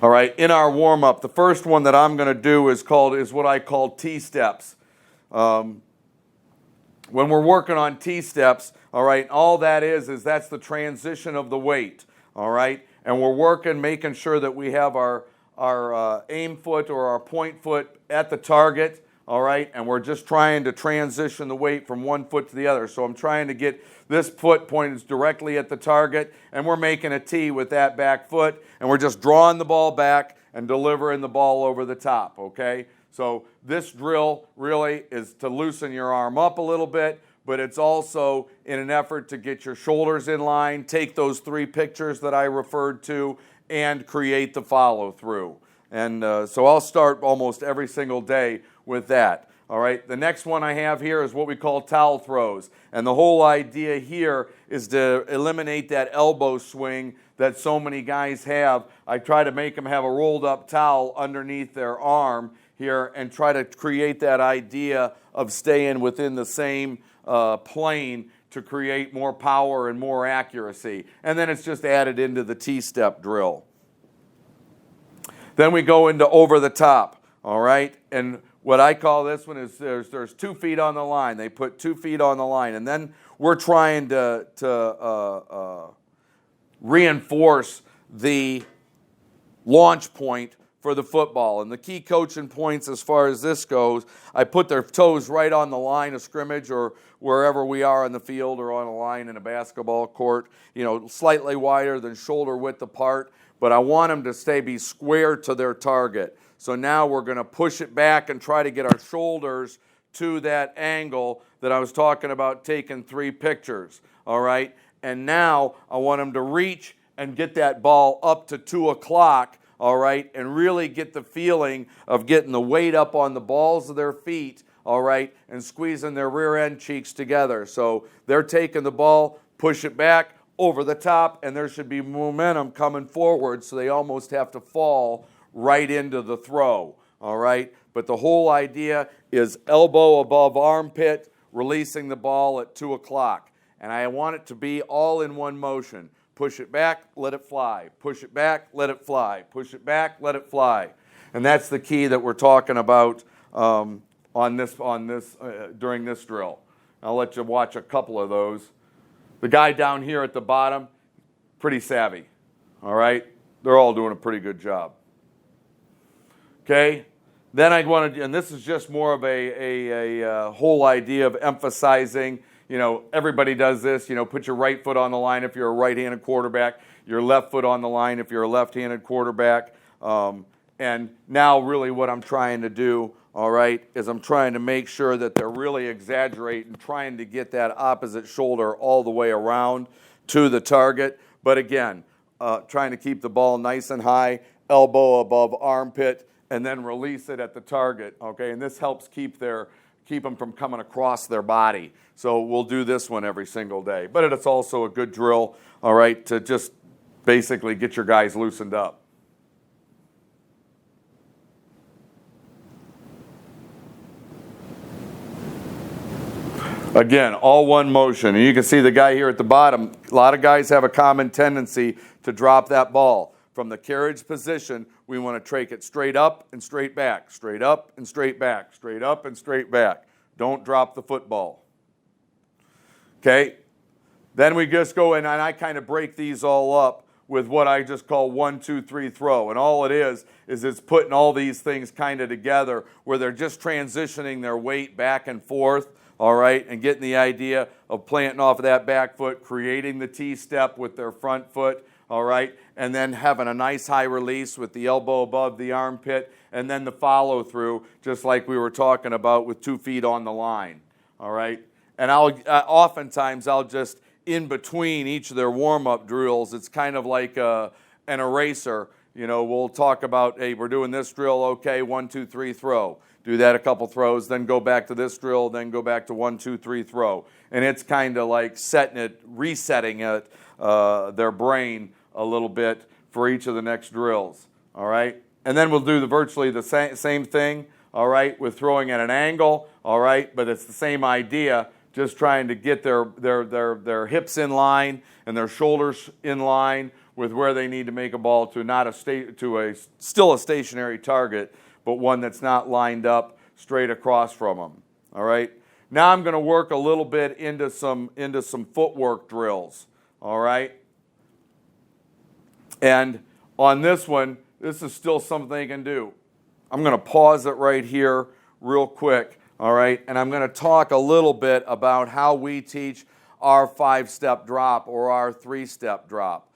All right, in our warm-up, the first one that I'm going to do is what I call T-steps. When we're working on T-steps, all right, all that is that's the transition of the weight, all right? And we're working, making sure that we have our aim foot or our point foot at the target, all right? And we're just trying to transition the weight from one foot to the other. So I'm trying to get this foot pointed directly at the target, and we're making a T with that back foot, and we're just drawing the ball back and delivering the ball over the top, okay? So this drill really is to loosen your arm up a little bit, but it's also in an effort to get your shoulders in line, take those 3 pictures that I referred to, and create the follow-through. And so I'll start almost every single day with that. All right, the next one I have here is what we call towel throws. And the whole idea here is to eliminate that elbow swing that so many guys have. I try to make them have a rolled up towel underneath their arm here and try to create that idea of staying within the same plane to create more power and more accuracy. And then it's just added into the T-step drill. Then we go into over the top, all right? And what I call this one is there's 2 feet on the line. They put 2 feet on the line. And then we're trying to reinforce the launch point for the football. And the key coaching points as far as this goes, I put their toes right on the line of scrimmage or wherever we are on the field or on a line in a basketball court, you know, slightly wider than shoulder width apart, but I want them to be square to their target. So now we're going to push it back and try to get our shoulders to that angle that I was talking about taking 3 pictures, all right? And now I want them to reach and get that ball up to 2 o'clock, all right, and really get the feeling of getting the weight up on the balls of their feet, all right, and squeezing their rear end cheeks together. So they're taking the ball, push it back over the top, and there should be momentum coming forward, so they almost have to fall right into the throw, all right? But the whole idea is elbow above armpit, releasing the ball at 2 o'clock. And I want it to be all in one motion. Push it back, let it fly. Push it back, let it fly. Push it back, let it fly. And that's the key that we're talking about during this drill. I'll let you watch a couple of those. The guy down here at the bottom, pretty savvy, all right? They're all doing a pretty good job. Okay? Then I'd want to, and this is just more of a whole idea of emphasizing, you know, everybody does this, you know, put your right foot on the line if you're a right-handed quarterback, your left foot on the line if you're a left-handed quarterback. And now really what I'm trying to do, all right, is I'm trying to make sure that they're really exaggerating, trying to get that opposite shoulder all the way around to the target. But again, trying to keep the ball nice and high, elbow above armpit, and then release it at the target, okay? And this helps keep them from coming across their body. So we'll do this one every single day. But it's also a good drill, all right, to just basically get your guys loosened up. Again, all one motion. And you can see the guy here at the bottom. A lot of guys have a common tendency to drop that ball. From the carriage position, we want to take it straight up and straight back, straight up and straight back, straight up and straight back. Don't drop the football. Okay? Then we just go in, and I kind of break these all up with what I just call 1, 2, 3 throw. And all it is it's putting all these things kind of together where they're just transitioning their weight back and forth, all right, and getting the idea of planting off of that back foot, creating the T-step with their front foot, all right, and then having a nice high release with the elbow above the armpit, and then the follow-through, just like we were talking about with 2 feet on the line, all right? And oftentimes I'll just, in between each of their warm-up drills, it's kind of like an eraser. You know, we'll talk about, hey, we're doing this drill, okay, 1, 2, 3, throw. Do that a couple throws, then go back to this drill, then go back to 1, 2, 3, throw. And it's kind of like resetting it, their brain a little bit for each of the next drills, all right? And then we'll do virtually the same thing, all right, with throwing at an angle, all right, but it's the same idea, just trying to get their hips in line and their shoulders in line with where they need to make a ball to still a stationary target, but one that's not lined up straight across from them. All right. Now I'm going to work a little bit into some footwork drills. All right. And on this one, this is still something they can do. I'm going to pause it right here real quick. All right. And I'm going to talk a little bit about how we teach our 5-step drop or our 3-step drop.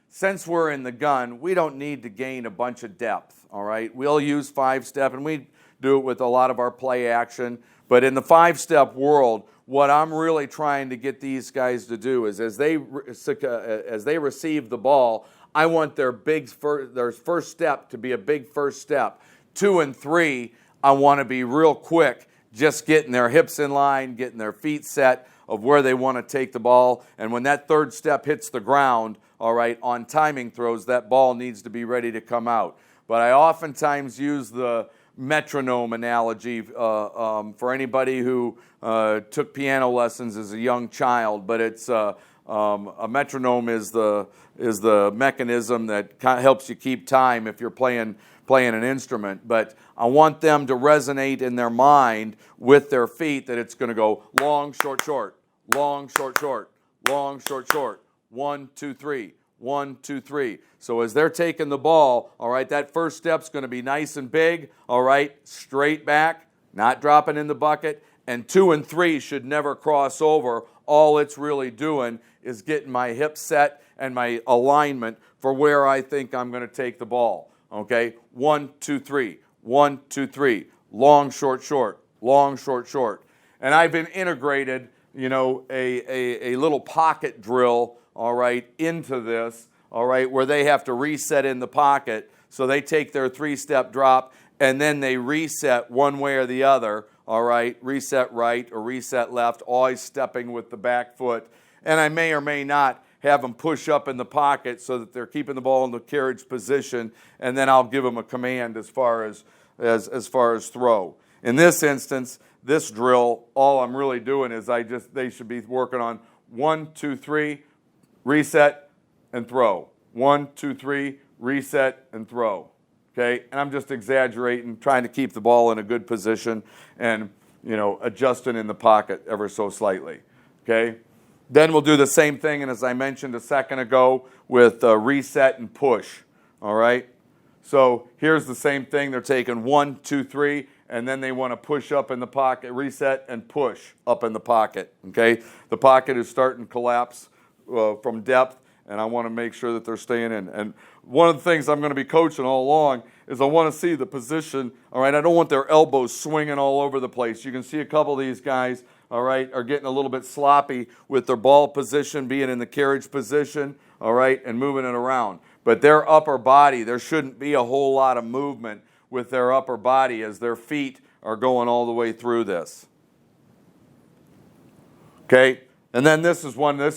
Since we're in the gun, we don't need to gain a bunch of depth. All right. We'll use 5-step, and we do it with a lot of our play action. But in the 5-step world, what I'm really trying to get these guys to do is as they receive the ball, I want their first step to be a big first step. 2 and 3, I want to be real quick, just getting their hips in line, getting their feet set of where they want to take the ball. And when that 3rd step hits the ground, all right, on timing throws, that ball needs to be ready to come out. But I oftentimes use the metronome analogy for anybody who took piano lessons as a young child. But it's a metronome is the mechanism that helps you keep time if you're playing an instrument. But I want them to resonate in their mind with their feet that it's going to go long, short, short, long, short, short, long, short, short, 1, 2, 3, 1, 2, 3. So as they're taking the ball, all right, that first step's going to be nice and big, all right, straight back, not dropping in the bucket, and 2 and 3 should never cross over. All it's really doing is getting my hips set and my alignment for where I think I'm going to take the ball. Okay, 1, 2, 3, 1, 2, 3, long, short, short, long, short, short. And I've been integrated, a little pocket drill, all right, into this, all right, where they have to reset in the pocket. So they take their 3-step drop and then they reset one way or the other, all right, reset right or reset left, always stepping with the back foot. And I may or may not have them push up in the pocket so that they're keeping the ball in the carriage position, and then I'll give them a command as far as throw. In this instance, this drill, all I'm really doing is they should be working on 1, 2, 3, reset and throw. 1, 2, 3, reset and throw. Okay, and I'm just exaggerating, trying to keep the ball in a good position and adjusting in the pocket ever so slightly. Okay. Then we'll do the same thing, and as I mentioned a second ago, with reset and push, all right? So here's the same thing. They're taking 1, 2, 3, and then they want to push up in the pocket, reset and push up in the pocket, okay? The pocket is starting to collapse from depth, and I want to make sure that they're staying in. And one of the things I'm going to be coaching all along is I want to see the position, all right? I don't want their elbows swinging all over the place. You can see a couple of these guys, all right, are getting a little bit sloppy with their ball position, being in the carriage position, all right, and moving it around. But their upper body, there shouldn't be a whole lot of movement with their upper body as their feet are going all the way through this. Okay, and then this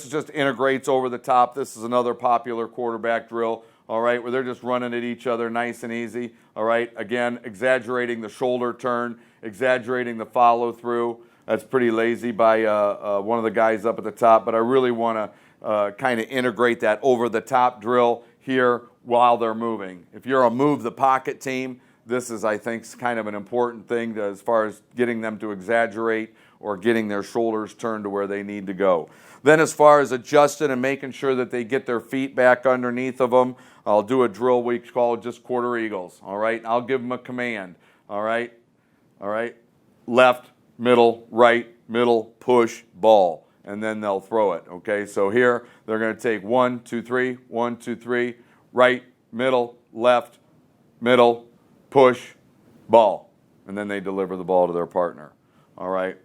just integrates over the top. This is another popular quarterback drill, all right, where they're just running at each other nice and easy, all right. Again, exaggerating the shoulder turn, exaggerating the follow through. That's pretty lazy by one of the guys up at the top, but I really want to kind of integrate that over-the-top drill here while they're moving. If you're a move the pocket team, this is, I think, kind of an important thing as far as getting them to exaggerate or getting their shoulders turned to where they need to go. Then as far as adjusting and making sure that they get their feet back underneath of them, I'll do a drill we call just quarter eagles, all right? I'll give them a command, all right? All right? Left, middle, right, middle, push, ball, and then they'll throw it, okay? So here, they're going to take 1, 2, 3, 1, 2, 3, right, middle, left, middle, push, ball, and then they deliver the ball to their partner, all right?